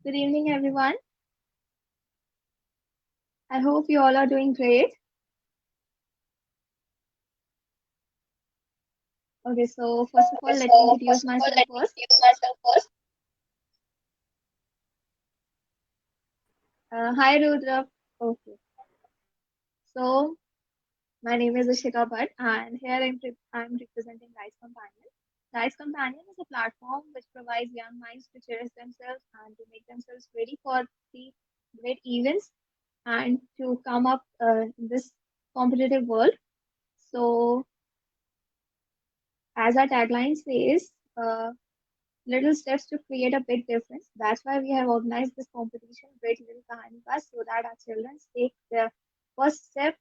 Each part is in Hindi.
Good evening, everyone. I hope you all are doing great. Okay, so first of all, let me So introduce first of all, myself let me first. introduce myself first. Hi, Rudra. Okay, so my name is Ishita Bhatt, and here I'm representing Rise Companion. Rise Companion is a platform which provides young minds to cherish themselves and to make themselves ready for the great events and to come up in this competitive world. So, as our tagline says, little steps to create a big difference. That's why we have organized this competition, Great Little Kahani Bus, so that our children take their first step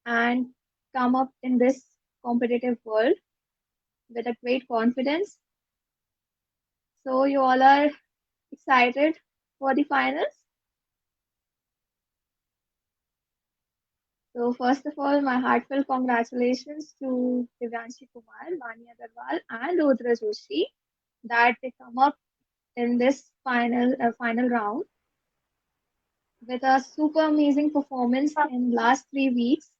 and come up in this competitive world with a great confidence. So you all are excited for the finals. So first of all, my heartfelt congratulations to Divyanshi Kumar, Vani Agarwal, and Rudra Joshi that they come up in this final round with a super amazing performance in last 3 weeks.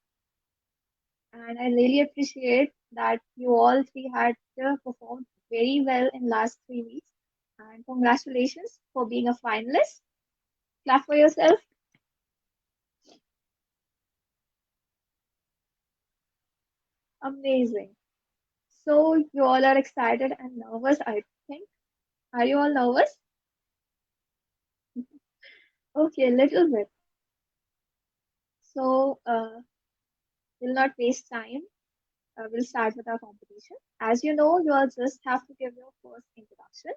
And I really appreciate that you all three had performed very well in last 3 weeks. And congratulations for being a finalist. Clap for yourself. Amazing. So you all are excited and nervous, I think. Are you all nervous? Okay, a little bit. So we'll not waste time. We'll start with our competition. As you know, you all just have to give your first introduction.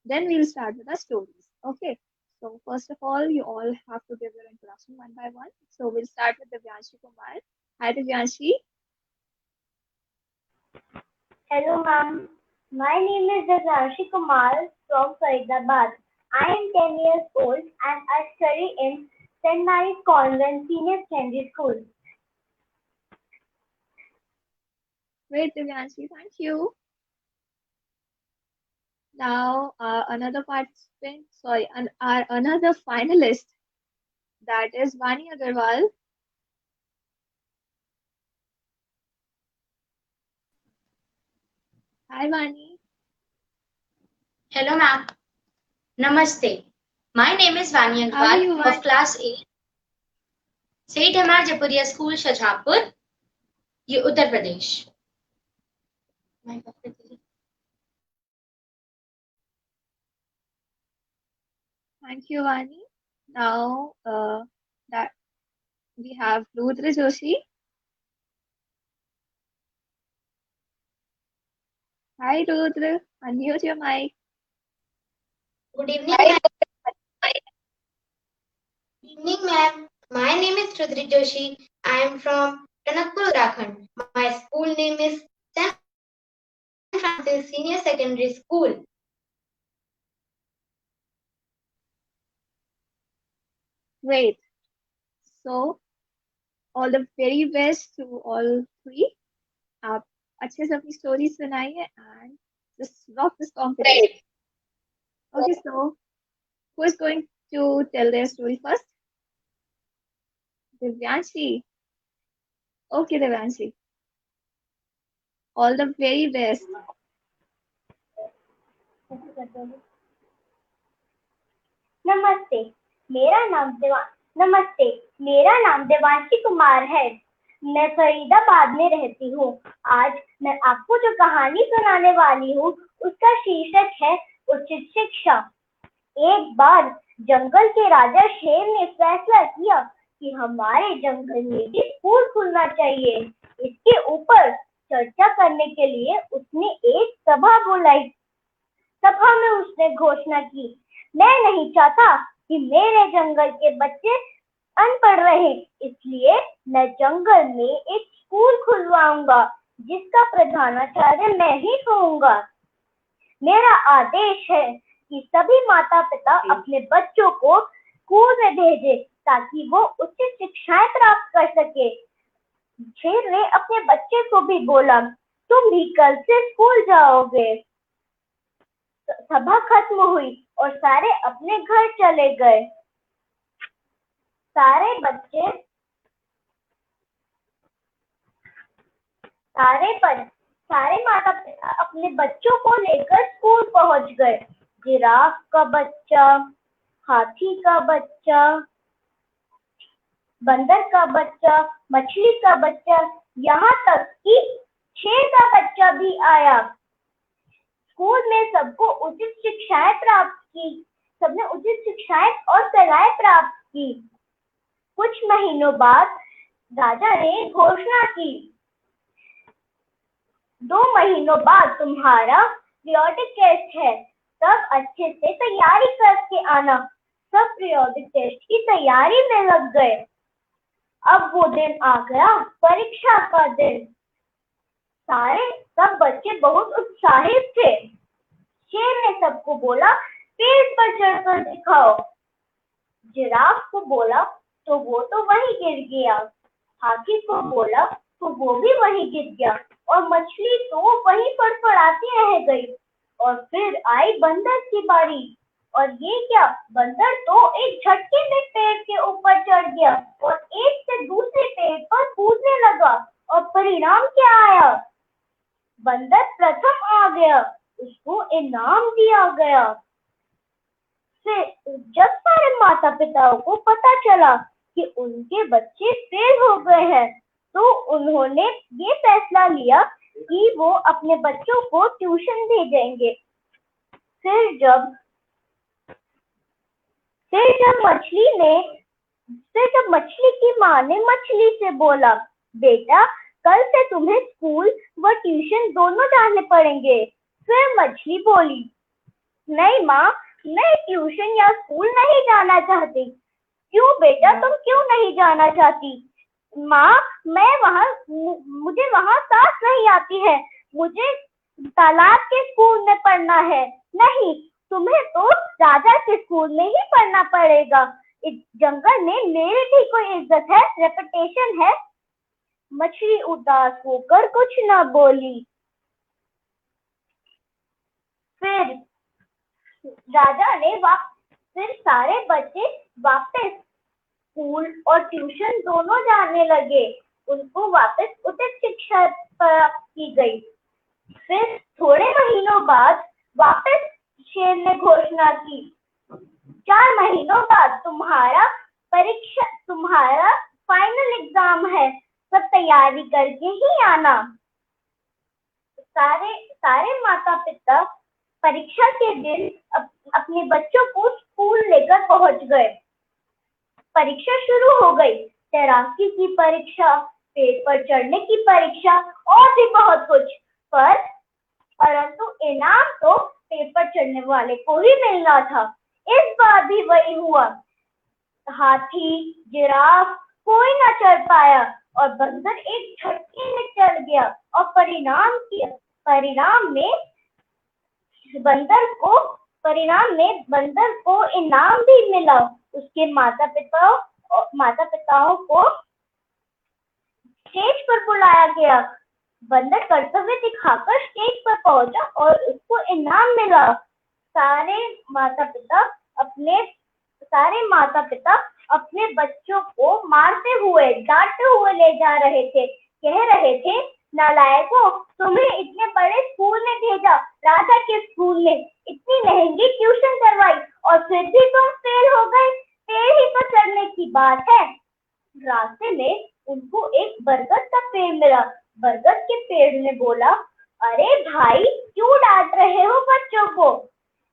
Then we'll start with our stories. Okay. So first of all, you all have to give your introduction one by one. So we'll start with Divyanshi Kumar. Hi, Divyanshi. Hello, ma'am. My name is Divyanshi Kumar from Faridabad. I am 10 years old and I study in St. Mary's Convent Senior Secondary School. Great, Divyanshi. Thank you. Now, another participant, sorry, our another finalist, that is Vani Agarwal. Hi, Vani. Hello, ma'am. Namaste. My name is Vani How are Agrawal you, of Vani? Class 8, Saint Hamar Japuria School, Shajapur, Uttar Pradesh. Thank you, Vani. Now, that we have Rudra Joshi. Hi, Rudra. Unmute your mic. Good evening, ma'am. Good evening, ma'am. My name is Rudri Joshi. I am from Tanakpur, Uttarakhand. My school name is St. Francis Senior Secondary School. Great. So, all the very best to all three. आप अच्छे से अपनी स्टोरी सुनाइए and just rock this competition. Okay, so who is going to tell their story first? Divyanshi. Okay, Divyanshi. All the very best. नमस्ते मेरा नाम देवा नमस्ते मेरा नाम देवांशी कुमार है। मैं फरीदाबाद में रहती हूँ। आज मैं आपको जो कहानी सुनाने वाली हूँ उसका शीर्षक है उचित शिक्षा। एक बार जंगल के राजा शेर ने फैसला किया कि हमारे जंगल में भी स्कूल खुलना चाहिए। इसके ऊपर चर्चा करने के लिए उसने एक सभा बुलाई। सभा में उसने घोषणा की, मैं नहीं चाहता कि मेरे जंगल के बच्चे अनपढ़ रहे, इसलिए मैं जंगल में एक स्कूल खुलवाऊंगा जिसका प्रधानाचार्य मैं ही होऊंगा। मेरा आदेश है कि सभी माता पिता अपने बच्चों को स्कूल में भेजें ताकि वो उचित शिक्षाएं प्राप्त कर सके। शेर ने अपने बच्चे को भी बोला, तुम भी कल से स्कूल जाओगे। सभा खत्म हुई और सारे अपने घर चले गए। सारे माता पिता अपने बच्चों को लेकर स्कूल पहुंच गए। जिराफ का बच्चा, हाथी का बच्चा, बंदर का बच्चा, मछली का बच्चा, यहाँ तक कि शेर का बच्चा भी आया। स्कूल में सबको उचित शिक्षाएं प्राप्त की, सबने उचित शिक्षाएं और सलाहें प्राप्त की। कुछ महीनों बाद राजा ने घोषणा की, 2 महीनों बाद तुम्हारा पीरियोडिक टेस्ट है, सब अच्छे से तैयारी करके आना। सब पीरियोडिक टेस्ट की तैयारी में लग गए। अब वो दिन आ गया, परीक्षा का दिन। सब बच्चे बहुत उत्साहित थे। शेर ने सबको बोला, पेड़ पर चढ़कर दिखाओ। जिराफ को बोला तो वो तो वहीं गिर गया। हाथी को बोला तो वो भी वहीं गिर गया और मछली तो वहीं फड़फड़ाती रह गई। और फिर आई बंदर की बारी। और ये क्या, बंदर तो एक झटके में पेड़ के ऊपर चढ़ गया और एक से दूसरे पेड़ पर कूदने लगा। और परिणाम क्या आया? बंदर प्रथम आ गया, उसको इनाम दिया गया। फिर जब सारे माता पिताओं को पता चला कि उनके बच्चे फेल हो गए हैं, तो उन्होंने ये फैसला लिया कि वो अपने बच्चों को ट्यूशन भेजेंगे। फिर जब मछली की माँ ने मछली से बोला, बेटा कल से तुम्हें स्कूल व ट्यूशन दोनों जाने पड़ेंगे। फिर मछली बोली, नहीं माँ, मैं ट्यूशन या स्कूल नहीं जाना चाहती। क्यों बेटा, तुम क्यों नहीं जाना चाहती? माँ, मुझे वहाँ सांस नहीं आती है, मुझे तालाब के स्कूल में पढ़ना है। नहीं, तुम्हें तो राजा के स्कूल में ही पढ़ना पड़ेगा। इस जंगल में मेरी भी कोई इज्जत है, रेपुटेशन है। मछली उदास होकर कुछ न बोली। फिर सारे बच्चे वापस स्कूल और ट्यूशन दोनों जाने लगे। उनको वापस उचित शिक्षा प्राप्त की गई। फिर थोड़े महीनों बाद वापस शेर ने घोषणा की, 4 महीनों बाद तुम्हारा फाइनल एग्जाम है, सब तैयारी करके ही आना। सारे माता पिता परीक्षा के दिन अपने बच्चों को स्कूल लेकर पहुंच गए। परीक्षा शुरू हो गई, तैराकी की परीक्षा, पेड़ पर चढ़ने की परीक्षा और भी बहुत कुछ। परंतु इनाम तो पेड़ पर चढ़ने वाले को ही मिलना था। इस बार भी वही हुआ। हाथी, जिराफ कोई ना चढ़ पाया और बंदर एक झटके में चढ़ गया। और परिणाम में बंदर को इनाम भी मिला। उसके माता पिताओं को स्टेज पर बुलाया गया। बंदर कर्तव्य दिखाकर स्टेज पर पहुंचा और उसको इनाम मिला। सारे माता पिता अपने बच्चों को मारते हुए, डांटते हुए ले जा रहे थे। कह रहे थे, नालायकों, तुम्हें इतने बड़े स्कूल में भेजा, राजा के स्कूल में, इतनी महंगी ट्यूशन करवाई और फिर भी तुम फेल हो गए। पेड़ ही पर चढ़ने की बात है। रास्ते में उनको एक बरगद का पेड़ मिला। बरगद के पेड़ ने बोला, अरे भाई, क्यों डांट रहे हो बच्चों को?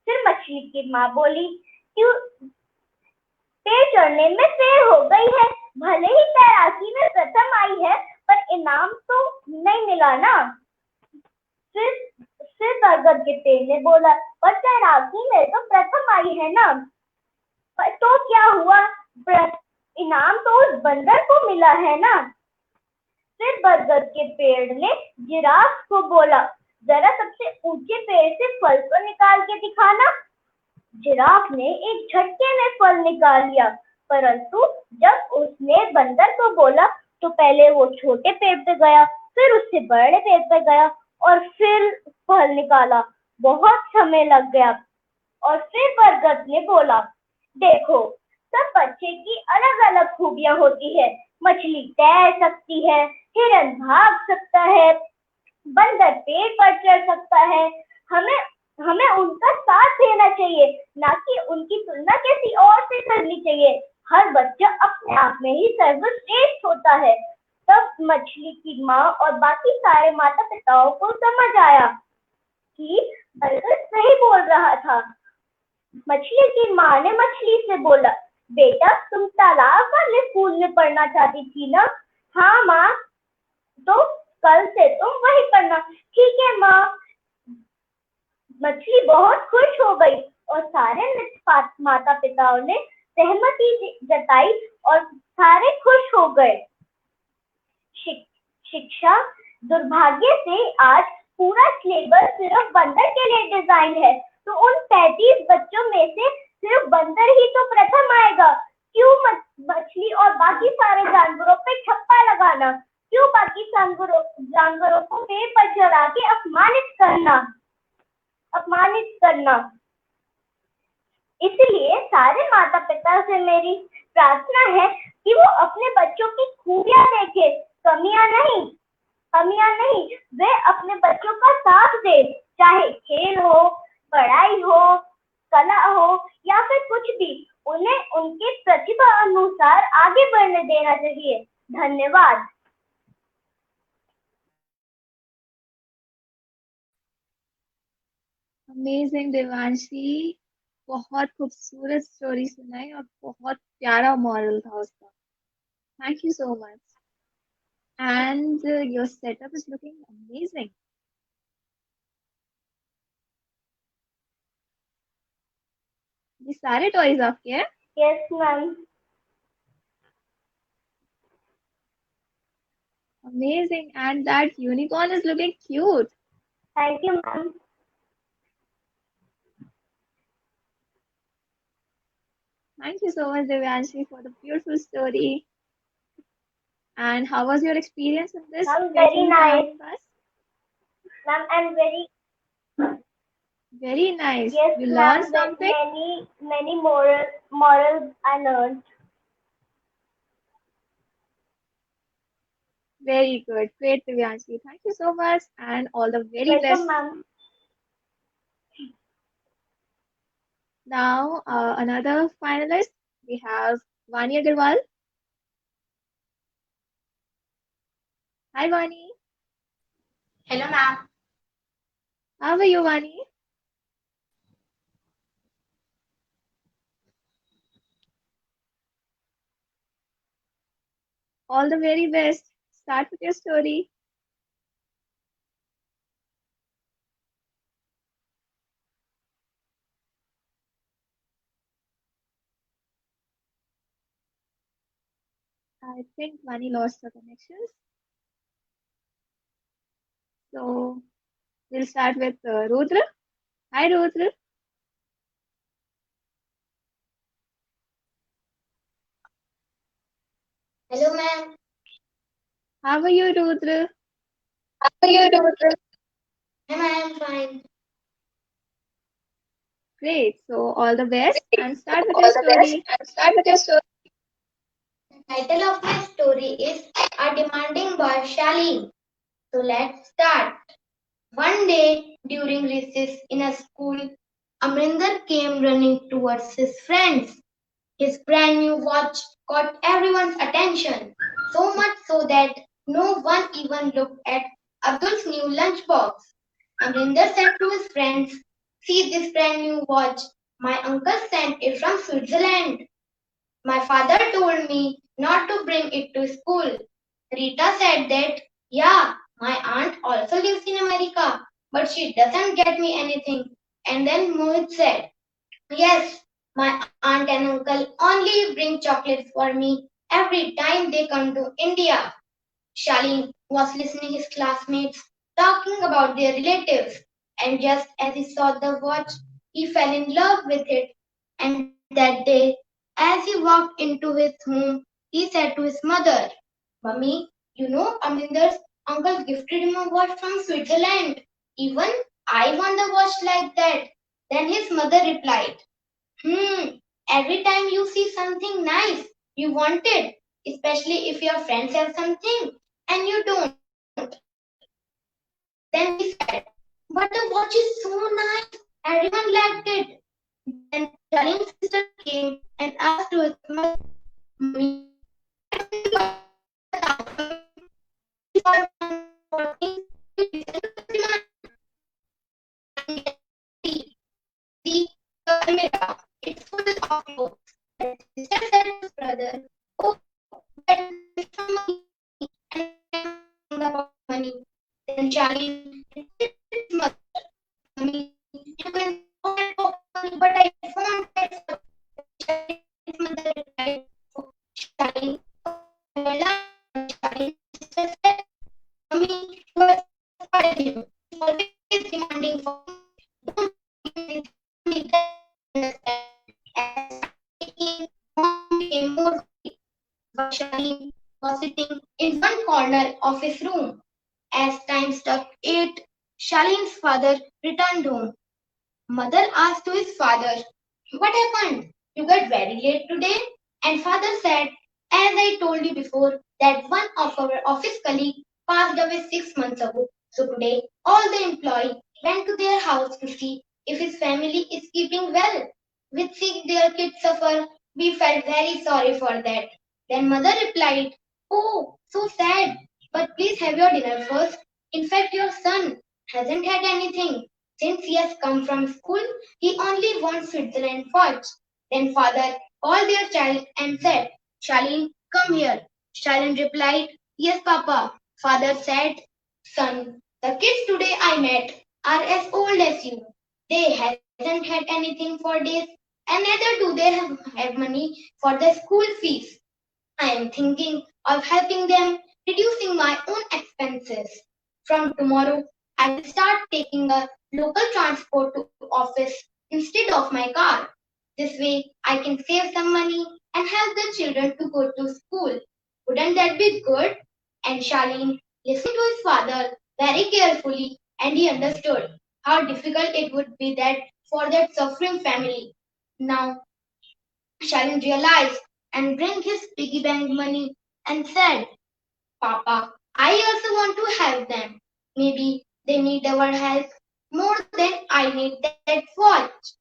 फिर मछली की माँ बोली, क्यों पेड़ चढ़ने में फेल हो गई है, भले ही तैराकी में प्रथम आई है, पर इनाम तो नहीं मिला ना। फिर बरगद के पेड़ ने बोला, पर तैराकी में तो प्रथम आई है ना। पर तो क्या हुआ, इनाम तो उस बंदर को मिला है ना। फिर बरगद के पेड़ ने जिराफ को बोला, जरा सबसे ऊंचे पेड़ से फल को निकाल के दिखाना। जिराफ ने एक झटके में फल निकाल लिया। परंतु जब उसने बंदर को बोला तो पहले वो छोटे पेड़ पे गया, फिर उससे बड़े पेड़ पे गया और फिर फल निकाला। बहुत समय लग गया। और फिर बरगद ने बोला, देखो, सब बच्चे की अलग अलग खूबियां होती है। मछली तैर सकती है, हिरन भाग सकता है, बंदर पेड़ पर चढ़ सकता है। हमें हमें उनका साथ देना चाहिए, ना कि उनकी तुलना किसी और से करनी चाहिए। हर बच्चा अपने आप में ही सर्वश्रेष्ठ होता है। तब मछली की माँ और बाकी सारे माता पिताओं को समझ आया कि बरगद सही बोल रहा था। मछली की माँ ने मछली से बोला, बेटा, तुम तालाब वाले स्कूल में पढ़ना चाहती थी ना? हाँ माँ, तो कल से तुम वही पढ़ना। ठीक है माँ। मछली बहुत खुश हो गई और सारे माता पिताओं ने सहमति जताई और सारे खुश हो गए। शिक्षा दुर्भाग्य से आज पूरा सिलेबस सिर्फ बंदर के लिए डिजाइन है, तो उन 35 बच्चों में से सिर्फ बंदर ही तो प्रथम आएगा। क्यों मछली और बाकी सारे जानवरों पे ठप्पा लगाना? क्यों बाकी जानवरों को पेड़ पर चढ़ा के अपमानित करना? इसलिए सारे माता पिता से मेरी प्रार्थना है कि वो अपने बच्चों की खूबियां देखे, कमियां नहीं। वे अपने बच्चों का साथ दे, चाहे खेल हो, पढ़ाई हो, कला हो या फिर कुछ भी। उन्हें उनकी प्रतिभा अनुसार आगे बढ़ने देना चाहिए। धन्यवाद। अमेजिंग देवांशी, बहुत खूबसूरत स्टोरी सुनाई और बहुत प्यारा मॉरल था उसका। Thank you so much. And your setup is looking amazing. ये सारे टॉयज आपके हैं? Yes ma'am. Amazing. And that unicorn is looking cute. Thank you ma'am. Thank you so much, Devyanshi, for the beautiful story. And how was your experience in this Ma'am, very beautiful nice. campus? Ma'am, and Very nice. yes, You learned ma'am, something? many morals I learned. Very good. Great, Devyanshi. Thank you so much and all the very Welcome, best. ma'am. Now, another finalist, we have Vani Agarwal. Hi, Vani. Hello, ma'am. How are you, Vani? All the very best. Start with your story. I think Vani lost her connections. So we'll start with Rudra. Hi, Rudra. Hello, ma'am. How are you, Rudra? How are you, doctor? Ma'am, I am fine. Great. So all the best and start with your All the best story. and start with your story. The title of my story is A Demanding Boy Shaleen. So let's start. One day during recess in a school, Amrinder came running towards his friends. His brand new watch caught everyone's attention, so much so that no one even looked at Abdul's new lunchbox. Amrinder said to his friends, see this brand new watch. My uncle sent it from Switzerland. My father told me not to bring it to school. Rita said that, yeah, my aunt also lives in America, but she doesn't get me anything. And then Mohit said, yes, my aunt and uncle only bring chocolates for me every time they come to India. Shaleen was listening his classmates talking about their relatives, and just as he saw the watch, he fell in love with it. And that day, as he walked into his home, he said to his mother, Mummy, you know Aminder's uncle gifted him a watch from Switzerland. Even I want a watch like that. Then his mother replied, every time you see something nice, you want it, especially if your friends have something and you don't. Then he said, but the watch is so nice. Everyone liked it. Then Shalim's sister came and asked his mother, Mommy, the camera, it's full of clothes. And sister said to his brother, oh, that is from money. And about money. Then Shalim his mother, Mommy, you can go and talk money, but I won't get for Shalim's mother replied, Shalim, Shalim's sister said, Mommy, you are spoiled him. He's always demanding for don't make that understand. As mom became more Shalim was sitting in one corner of his room. As time struck 8, Shalim's father returned home. Mother asked to his father, what happened? You got very late today? And father said, as I told you before, that one of our office colleagues passed away 6 months ago. So today, all the employees went to their house to see if his family is keeping well. With seeing their kids suffer, we felt very sorry for that. Then mother replied, oh, so sad. But please have your dinner first. In fact, your son hasn't had anything. Since he has come from school, he only wants Switzerland watch. Then father called their child and said, Shalim, come here. Shalim replied, yes, Papa. Father said, son, the kids today I met are as old as you. They hasn't had anything for days, and neither do they have money for the school fees. I am thinking of helping them, reducing my own expenses. From tomorrow, I will start taking a local transport to office instead of my car. This way, I can save some money and help the children to go to school. Wouldn't that be good? And Shalim listened to his father very carefully, and he understood how difficult it would be that for that suffering family. Now Shalim realized and bring his piggy bank money and said, Papa, I also want to help them. Maybe they need our help more than I need that watch.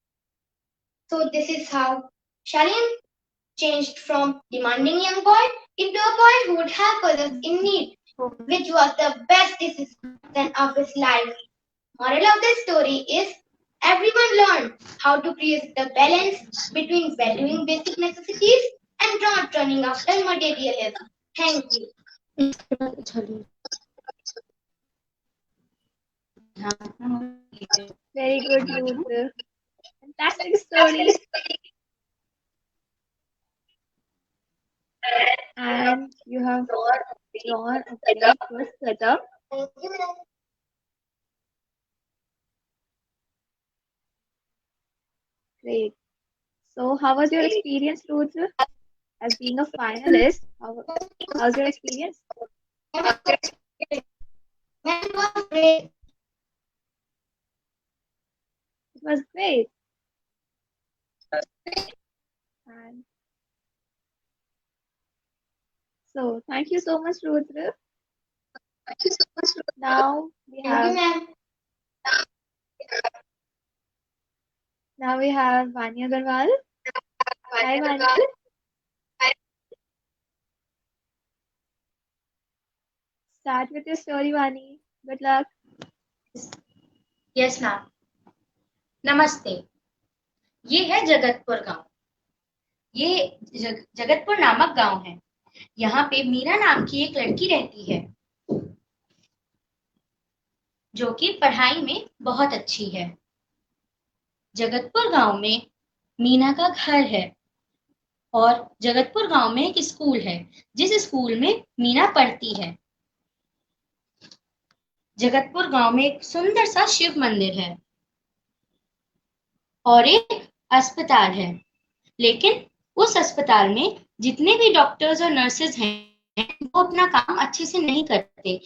So this is how Shalim changed from demanding young boy into a boy who would help others in need, which was the best decision of his life. Moral of the story is everyone learned how to create the balance between valuing basic necessities and not running after materialism. Thank you. Very good, Rudra. Fantastic story. And you have drawn a very good setup. Thank you, ma'am. Great. So, how was your experience, Rudra, as being a finalist? How's your experience? Ma'am, it was great. It was great. And so, thank you so much, Rudra. Now we Thank you, have ma'am. Vani Agarwal. Hi, Vani. Start with your story, Vani. Good luck. Yes ma'am. नमस्ते। ये है जगतपुर गांव। ये जगतपुर नामक गांव है। यहाँ पे मीरा नाम की एक लड़की रहती है जो कि पढ़ाई में बहुत अच्छी है। जगतपुर गांव में मीना का घर है और जगतपुर गांव में एक स्कूल है जिस स्कूल में मीना पढ़ती है। जगतपुर गांव में एक सुंदर सा शिव मंदिर है और एक अस्पताल है, लेकिन उस अस्पताल में जितने भी डॉक्टर्स और नर्सेज हैं वो अपना काम अच्छे से नहीं करते।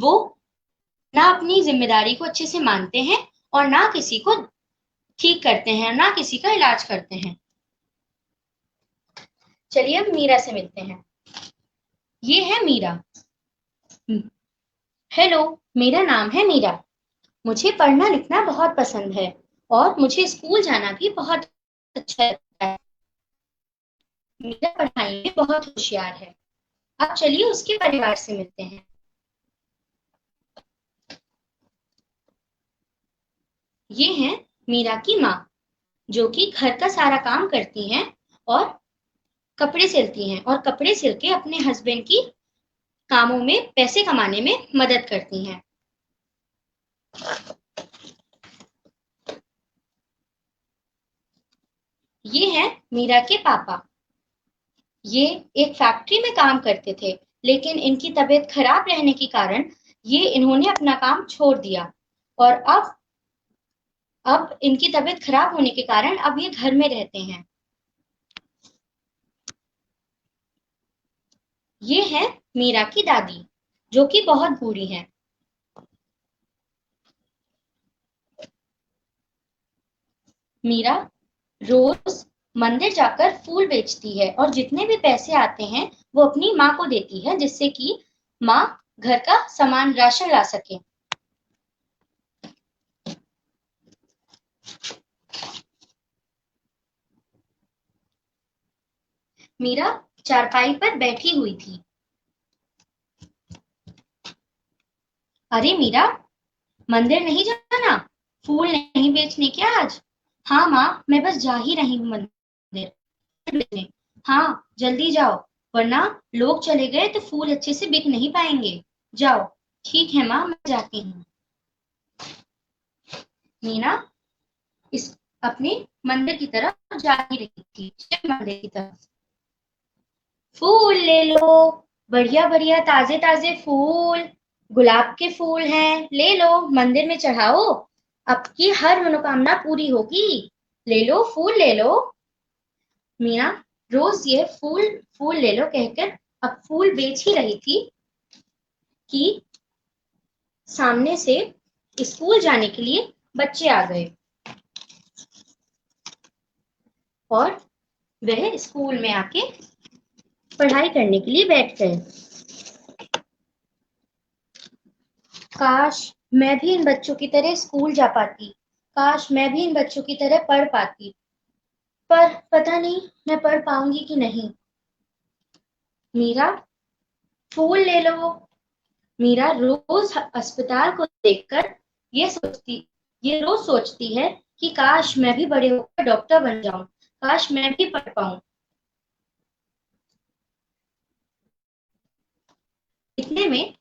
वो ना अपनी जिम्मेदारी को अच्छे से मानते हैं और ना किसी को ठीक करते हैं, ना किसी का इलाज करते हैं। चलिए अब मीरा से मिलते हैं। ये है मीरा। हेलो, मेरा नाम है मीरा। मुझे पढ़ना लिखना बहुत पसंद है और मुझे स्कूल जाना भी बहुत अच्छा लगता है। मीरा पढ़ाई में बहुत होशियार है। अब चलिए उसके परिवार से मिलते हैं। ये हैं मीरा की माँ, जो कि घर का सारा काम करती हैं और कपड़े सिलती हैं और कपड़े सिल के अपने हस्बैंड की कामों में पैसे कमाने में मदद करती हैं। ये हैं मीरा के पापा। ये एक फैक्ट्री में काम करते थे, लेकिन इनकी तबीयत खराब रहने के कारण इन्होंने अपना काम छोड़ दिया और अब इनकी तबीयत खराब होने के कारण अब ये घर में रहते हैं। ये है मीरा की दादी, जो कि बहुत बूढ़ी हैं। मीरा रोज मंदिर जाकर फूल बेचती है और जितने भी पैसे आते हैं वो अपनी माँ को देती है, जिससे कि माँ घर का सामान राशन ला सके। मीरा चारपाई पर बैठी हुई थी। अरे मीरा, मंदिर नहीं जाना? फूल नहीं बेचने क्या आज? हाँ माँ, मैं बस जा ही रही हूँ मंदिर बेचने। हाँ, जल्दी जाओ, वरना लोग चले गए तो फूल अच्छे से बिक नहीं पाएंगे। जाओ। ठीक है माँ, मैं जाती हूँ। मीना इस अपने मंदिर की तरफ जा ही रही थी, शिव मंदिर की तरफ। फूल ले लो, बढ़िया बढ़िया ताजे ताजे फूल, गुलाब के फूल हैं, ले लो, मंदिर में चढ़ाओ, आपकी हर मनोकामना पूरी होगी। ले लो, फूल ले लो। मीना रोज ये फूल फूल ले लो कहकर अब फूल बेच ही रही थी कि सामने से स्कूल जाने के लिए बच्चे आ गए और वह स्कूल में आके पढ़ाई करने के लिए बैठ गए। काश मैं भी इन बच्चों की तरह स्कूल जा पाती, काश मैं भी इन बच्चों की तरह पढ़ पाती, पर पता नहीं मैं पढ़ पाऊंगी कि नहीं। मीरा फूल ले लो। मीरा रोज अस्पताल को देखकर ये रोज सोचती है कि काश मैं भी बड़े होकर डॉक्टर बन जाऊं, काश मैं भी पढ़ पाऊं। इतने में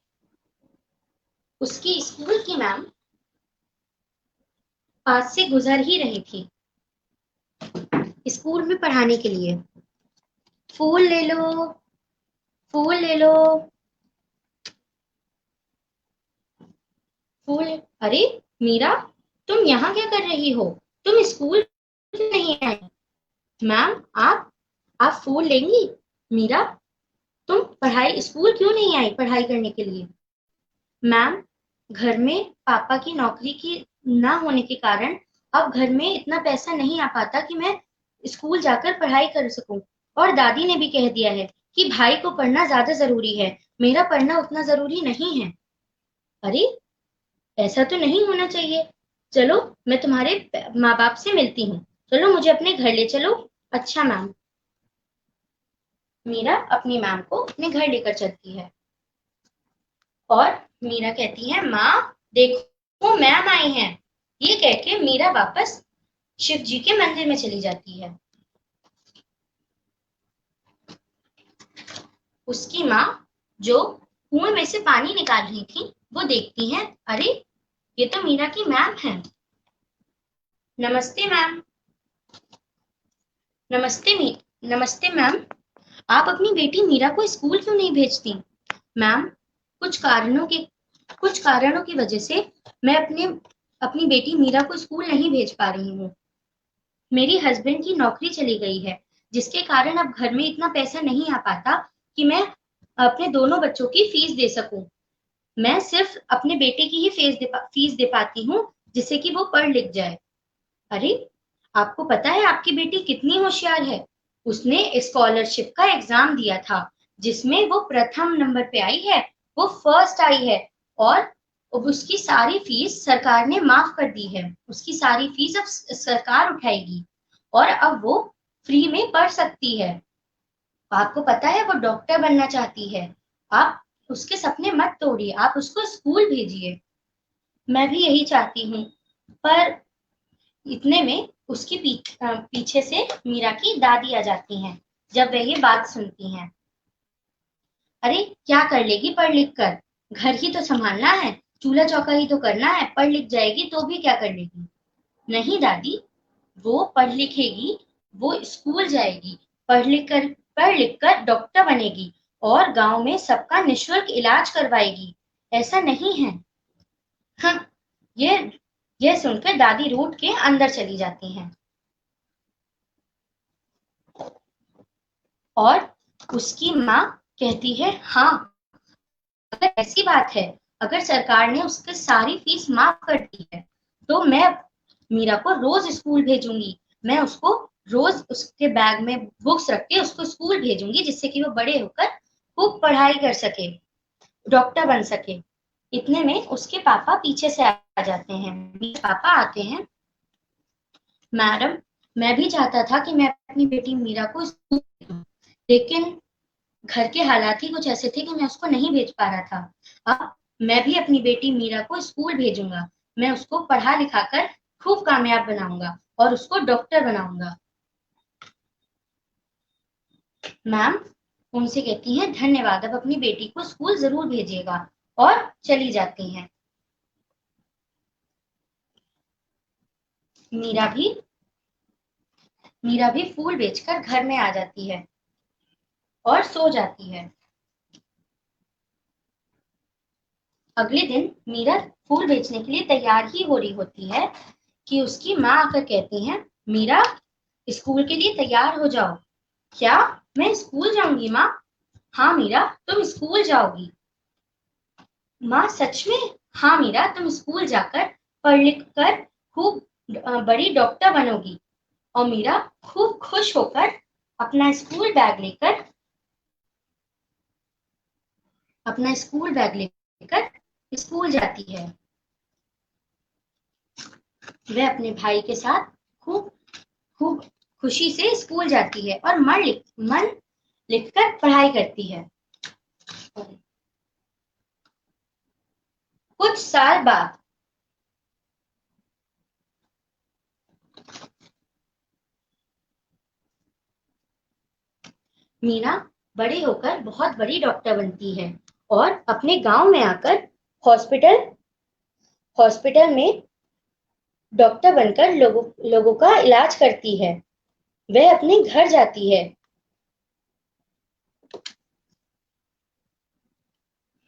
उसकी स्कूल की मैम पास से गुजर ही रही थी स्कूल में पढ़ाने के लिए। फूल ले लो, फूल ले लो, फूल। अरे मीरा, तुम यहाँ क्या कर रही हो? तुम स्कूल क्यों नहीं आई? मैम, आप फूल लेंगी? मीरा, तुम स्कूल क्यों नहीं आई पढ़ाई करने के लिए? मैम, घर में पापा की नौकरी की ना होने के कारण अब घर में इतना पैसा नहीं आ पाता कि मैं स्कूल जाकर पढ़ाई कर सकूं, और दादी ने भी कह दिया है कि भाई को पढ़ना ज्यादा जरूरी है, मेरा पढ़ना उतना जरूरी नहीं है। अरे ऐसा तो नहीं होना चाहिए। चलो, मैं तुम्हारे माँ बाप से मिलती हूँ, चलो मुझे अपने घर ले चलो। अच्छा मैम। मीरा अपनी मैम को अपने घर लेकर चलती है और मीरा कहती है, माँ देखो मैम आई हैं। ये कह के मीरा वापस शिव जी के मंदिर में चली जाती है। उसकी माँ, जो कुएं में से पानी निकाल रही थी, वो देखती हैं, अरे ये तो मीरा की मैम है। नमस्ते मैम। नमस्ते मैम, आप अपनी बेटी मीरा को स्कूल क्यों नहीं भेजती? मैम, कुछ कारणों की वजह से मैं अपनी बेटी मीरा को स्कूल नहीं भेज पा रही हूँ। मेरी हस्बैंड की नौकरी चली गई है, जिसके कारण अब घर में इतना पैसा नहीं आ पाता कि मैं अपने दोनों बच्चों की फीस दे सकूं। मैं सिर्फ अपने बेटे की ही फीस दे पाती हूँ, जिससे कि वो पढ़ लिख जाए। अरे, आपको पता है आपकी बेटी कितनी होशियार है? उसने स्कॉलरशिप का एग्जाम दिया था जिसमें वो प्रथम नंबर पे आई है, वो फर्स्ट आई है, और अब उसकी सारी फीस सरकार ने माफ कर दी है। उसकी सारी फीस अब सरकार उठाएगी और अब वो फ्री में पढ़ सकती है। आपको पता है वो डॉक्टर बनना चाहती है। आप उसके सपने मत तोड़िए, आप उसको स्कूल भेजिए। मैं भी यही चाहती हूँ, पर इतने में उसके पीछे से मीरा की दादी आ जाती हैं। जब वह ये बात सुनती हैं, अरे क्या कर लेगी पढ़ लिख कर? घर ही तो संभालना है, चूल्हा चौका ही तो करना है, पढ़ लिख जाएगी तो भी क्या कर लेगी? नहीं दादी, वो पढ़ लिखेगी, वो स्कूल जाएगी, पढ़ लिख कर डॉक्टर बनेगी और गांव में सबका निःशुल्क इलाज करवाएगी। ऐसा नहीं है। हाँ, ये सुनकर दादी रूठ के अंदर चली जाती हैं। और उसकी माँ कहती है, हाँ, अगर ऐसी बात है, अगर सरकार ने उसकी सारी फीस माफ कर दी है, तो मैं मीरा को रोज स्कूल भेजूंगी। मैं उसको रोज उसके बैग में बुक्स रख के उसको स्कूल भेजूंगी, जिससे कि वो बड़े होकर खूब पढ़ाई कर सके, डॉक्टर बन सके। इतने में उसके पापा पीछे से आ जाते हैं। पापा आते हैं, मैडम, मैं भी चाहता था कि मैं अपनी बेटी मीरा को स्कूल भेजूं, लेकिन घर के हालात ही कुछ ऐसे थे कि मैं उसको नहीं भेज पा रहा था। अब मैं भी अपनी बेटी मीरा को स्कूल भेजूंगा। मैं उसको पढ़ा लिखा कर खूब कामयाब बनाऊंगा और उसको डॉक्टर बनाऊंगा। मैम उनसे कहती हैं, धन्यवाद, अब अपनी बेटी को स्कूल जरूर भेजिएगा, और चली जाती हैं। मीरा भी फूल बेचकर घर में आ जाती है और सो जाती है। अगले दिन मीरा फूल बेचने के लिए तैयार ही हो रही होती है कि उसकी माँ आकर कहती हैं, मीरा, स्कूल के लिए तैयार हो जाओ। क्या? मैं स्कूल जाऊंगी माँ? हाँ मीरा, तुम स्कूल जाओगी। माँ सच में? हाँ मीरा, तुम स्कूल जाकर पढ़ लिख कर खूब बड़ी डॉक्टर बनोगी। और मीरा खूब खुश होकर अपना स्कूल बैग लेकर स्कूल जाती है। वह अपने भाई के साथ खूब खूब खुशी से स्कूल जाती है और मन लिखकर पढ़ाई करती है। कुछ साल बाद मीना बड़े होकर बहुत बड़ी डॉक्टर बनती है और अपने गांव में आकर हॉस्पिटल में डॉक्टर बनकर लोगों का इलाज करती है। वह अपने घर जाती है।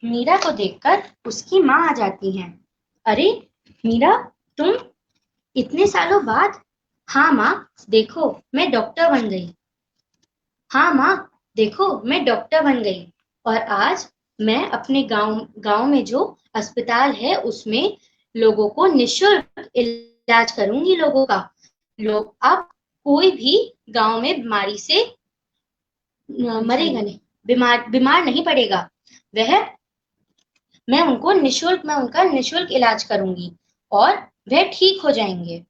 मीरा को देखकर उसकी माँ आ जाती हैं। अरे मीरा, तुम इतने सालों बाद? हाँ माँ, देखो मैं डॉक्टर बन गई। हाँ माँ, देखो मैं डॉक्टर बन गई, और आज मैं अपने गांव में जो अस्पताल है उसमें लोगों को निःशुल्क इलाज करूंगी। लोगों का लोग अब कोई भी गांव में बीमारी से मरेगा नहीं, बीमार नहीं पड़ेगा। मैं उनका निःशुल्क इलाज करूंगी और वह ठीक हो जाएंगे।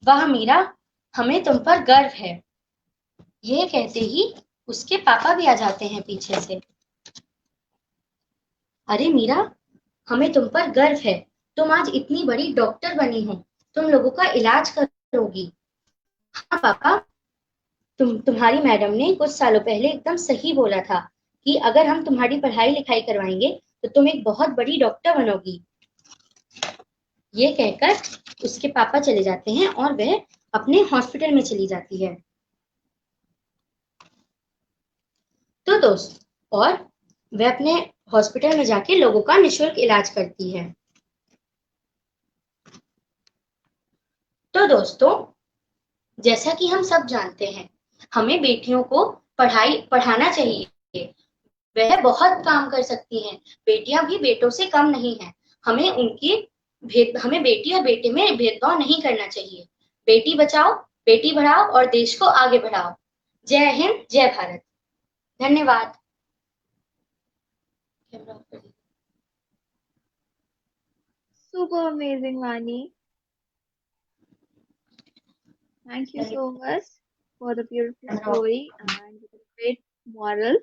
वाह मीरा, हमें तुम पर गर्व है। यह कहते ही उसके पापा भी आ जाते हैं पीछे से। अरे मीरा, हमें तुम पर गर्व है, तुम आज इतनी बड़ी डॉक्टर बनी हो, तुम लोगों का इलाज करोगी। हाँ पापा, तुम्हारी मैडम ने कुछ सालों पहले एकदम सही बोला था कि अगर हम तुम्हारी पढ़ाई लिखाई करवाएंगे तो तुम एक बहुत बड़ी डॉक्टर बनोगी। ये कहकर उसके पापा चले जाते हैं और वह अपने हॉस्पिटल में चली जाती है। तो दोस्त, और वह अपने हॉस्पिटल में जाके लोगों का निःशुल्क इलाज करती है। तो दोस्तों, जैसा कि हम सब जानते हैं, हमें बेटियों को पढ़ाना चाहिए। वह बहुत काम कर सकती हैं। बेटियां भी बेटों से कम नहीं हैं। हमें उनकी हमें बेटी और बेटे में भेदभाव नहीं करना चाहिए। बेटी बचाओ, बेटी बढ़ाओ और देश को आगे बढ़ाओ। जय हिंद, जय भारत। धन्यवाद। Super amazing, Vani. Thank you so much for the beautiful story and with a great moral.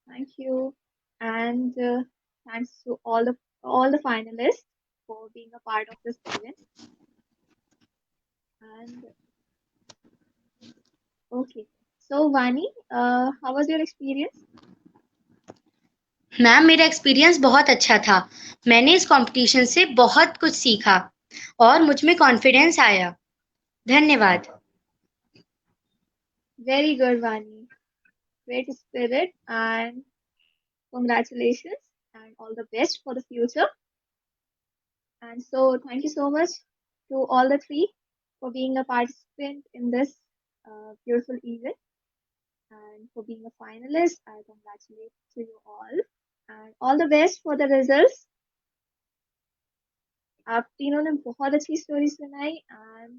Thank you, and thanks to all the finalists for being a part of this event. And okay, so Vani, how was your experience? Ma'am, मेरा एक्सपीरियंस बहुत अच्छा था। मैंने इस कंपटीशन से बहुत कुछ सीखा और मुझ में कॉन्फिडेंस आया। धन्यवाद। Very good, Vani. Great spirit, and congratulations and all the best for the future. And so, thank you so much to all the three for being a participant in this beautiful event and for being a finalist. I congratulate to you all and all the best for the results. आप तीनों ने बहुत अच्छी स्टोरी सुनाई and